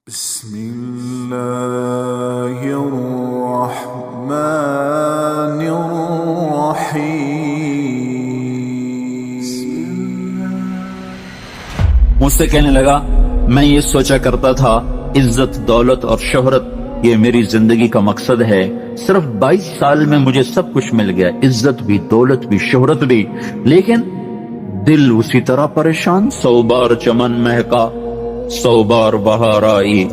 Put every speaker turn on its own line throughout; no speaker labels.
بسم الله الرحمن الرحيم.
مجھ سے کہنے لگا میں یہ سوچا کرتا تھا عزت دولت اور شہرت یہ میری زندگی کا مقصد ہے. صرف 22 سال میں مجھے سب کچھ مل گیا، عزت بھی، دولت بھی، شہرت بھی، لیکن دل اسی طرح پریشان. 100 بار چمن مہکا، 100 بار بہار آئی،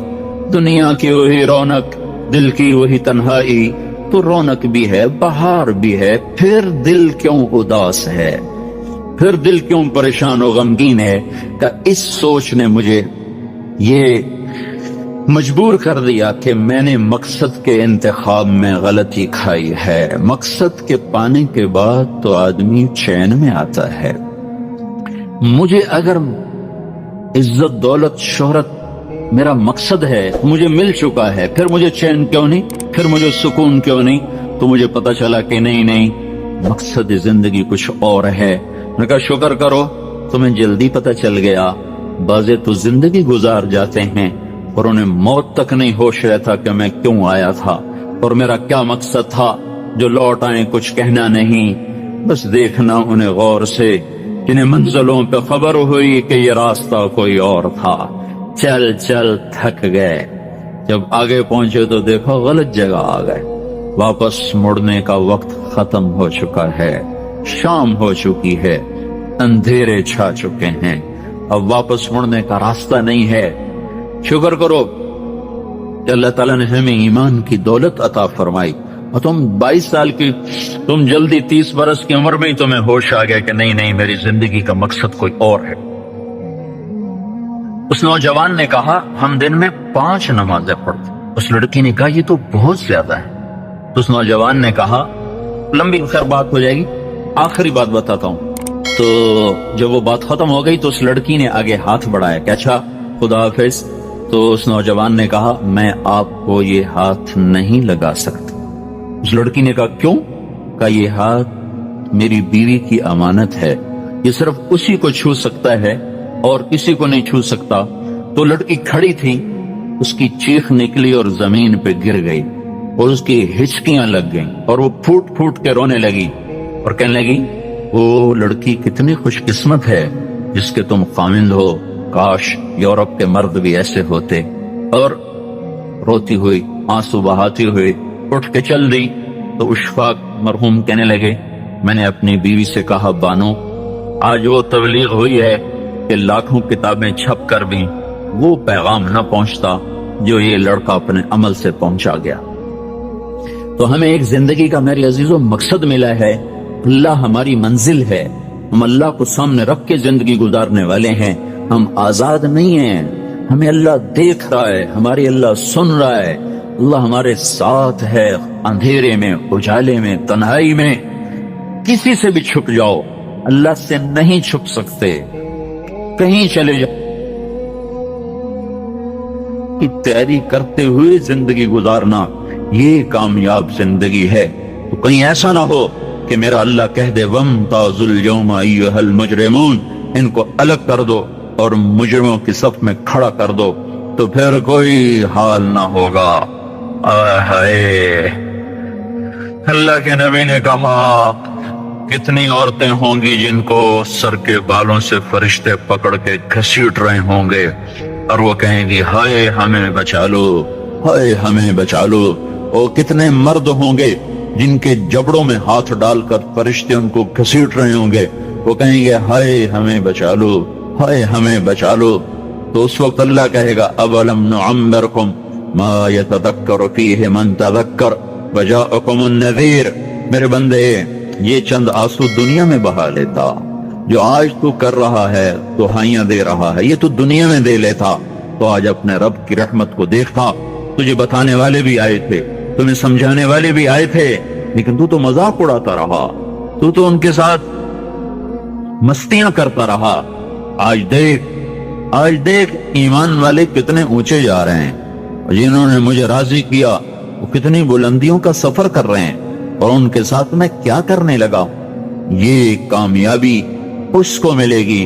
دنیا کی وہی رونق، دل کی وہی تنہائی. تو رونق بھی ہے، بہار بھی ہے، پھر دل کیوں اداس ہے، پھر دل کیوں پریشان و غمگین ہے؟ کہ اس سوچ نے مجھے یہ مجبور کر دیا کہ میں نے مقصد کے انتخاب میں غلطی کھائی ہے. مقصد کے پانے کے بعد تو آدمی چین میں آتا ہے. مجھے اگر عزت دولت شہرت میرا مقصد ہے، مجھے مل چکا ہے، پھر مجھے چین کیوں نہیں، پھر مجھے سکون کیوں نہیں؟ تو مجھے پتا چلا کہ نہیں، مقصد زندگی کچھ اور ہے. میں نے کہا شکر کرو تمہیں جلدی پتا چل گیا. بعضے تو زندگی گزار جاتے ہیں اور انہیں موت تک نہیں ہوش رہتا کہ میں کیوں آیا تھا اور میرا کیا مقصد تھا. جو لوٹ آئیں کچھ کہنا نہیں، بس دیکھنا انہیں غور سے، جنہیں منزلوں پہ خبر ہوئی کہ یہ راستہ کوئی اور تھا. چل چل تھک گئے، جب آگے پہنچے تو دیکھو غلط جگہ آ گئے. واپس مڑنے کا وقت ختم ہو چکا ہے، شام ہو چکی ہے، اندھیرے چھا چکے ہیں، اب واپس مڑنے کا راستہ نہیں ہے. شکر کرو کہ اللہ تعالیٰ نے ہمیں ایمان کی دولت عطا فرمائی. اور تم 22 سال کی، تم جلدی 30 برس کی عمر میں ہی تمہیں ہوش آ گیا کہ نہیں میری زندگی کا مقصد کوئی اور ہے. اس نوجوان نے کہا ہم دن میں 5 نمازیں پڑھتے. اس لڑکی نے کہا یہ تو بہت زیادہ ہے. تو اس نوجوان نے کہا لمبی خیر بات ہو جائے گی، آخری بات بتاتا ہوں. تو جب وہ بات ختم ہو گئی تو اس لڑکی نے آگے ہاتھ بڑھایا کہ اچھا خدا حافظ. تو اس نوجوان نے کہا میں آپ کو یہ ہاتھ نہیں لگا سکتا. اس لڑکی نے کہا کیوں؟ کہ یہ ہاتھ میری بیوی کی امانت ہے، یہ صرف اسی کو چھو سکتا ہے اور کسی کو نہیں چھو سکتا. تو لڑکی کھڑی تھی، اس کی چیخ نکلی اور زمین پہ گر گئی اور اس کی ہچکیاں لگ گئیں اور وہ پھوٹ پھوٹ کے رونے لگی اور کہنے لگی وہ لڑکی کتنی خوش قسمت ہے جس کے تم خامند ہو، کاش یورپ کے مرد بھی ایسے ہوتے. اور روتی ہوئی آنسو بہاتی ہوئی اٹھ کے چل دی. تو اشفاق مرحوم کہنے لگے میں نے اپنی بیوی سے کہا بانو آج وہ تبلیغ ہوئی ہے کہ لاکھوں کتابیں چھپ کر بھی وہ پیغام نہ پہنچتا جو یہ لڑکا اپنے عمل سے پہنچا گیا. تو ہمیں ایک زندگی کا میرے عزیزوں مقصد ملا ہے. اللہ ہماری منزل ہے، ہم اللہ کو سامنے رکھ کے زندگی گزارنے والے ہیں. ہم آزاد نہیں ہیں، ہمیں اللہ دیکھ رہا ہے، ہماری اللہ سن رہا ہے. اللہ ہمارے ساتھ ہے، اندھیرے میں، اجالے میں، تنہائی میں. کسی سے بھی چھپ جاؤ، اللہ سے نہیں چھپ سکتے. کہیں چلے جاؤ کی تیاری کرتے ہوئے زندگی گزارنا یہ کامیاب زندگی ہے. تو کہیں ایسا نہ ہو کہ میرا اللہ کہہ دے وَامْتَازُوا الْيَوْمَ أَيُّهَا الْمُجْرِمُونَ، ان کو الگ کر دو اور مجرموں کی صف میں کھڑا کر دو تو پھر کوئی حال نہ ہوگا. اللہ کے نبی نے کہا کتنی عورتیں ہوں گی جن کو سر کے بالوں سے فرشتے پکڑ کے گھسیٹ رہے ہوں گے اور وہ کہیں گی ہائے ہمیں بچا لو، ہائے ہمیں بچا لو. اور کتنے مرد ہوں گے جن کے جبڑوں میں ہاتھ ڈال کر فرشتے ان کو گھسیٹ رہے ہوں گے، وہ کہیں گے ہائے ہمیں بچا لو، ہائے ہمیں بچا لو. تو اس وقت اللہ کہے گا اولم نعمرکم ما یتذکر فیہ من تذکر وجاءکم النذیر. میرے بندے یہ چند آنسو دنیا میں بہا لیتا، جو آج تو کر رہا ہے دہائیاں دے رہا ہے، یہ تو دنیا میں دے لیتا تو آج اپنے رب کی رحمت کو دیکھتا. تجھے بتانے والے بھی آئے تھے، تمہیں سمجھانے والے بھی آئے تھے، لیکن تو مذاق اڑاتا رہا، تو ان کے ساتھ مستیاں کرتا رہا. آج دیکھ ایمان والے کتنے اونچے جا رہے ہیں، اور جنہوں نے مجھے راضی کیا وہ کتنی بلندیوں کا سفر کر رہے ہیں، اور ان کے ساتھ میں کیا کرنے لگا. یہ کامیابی اس کو ملے گی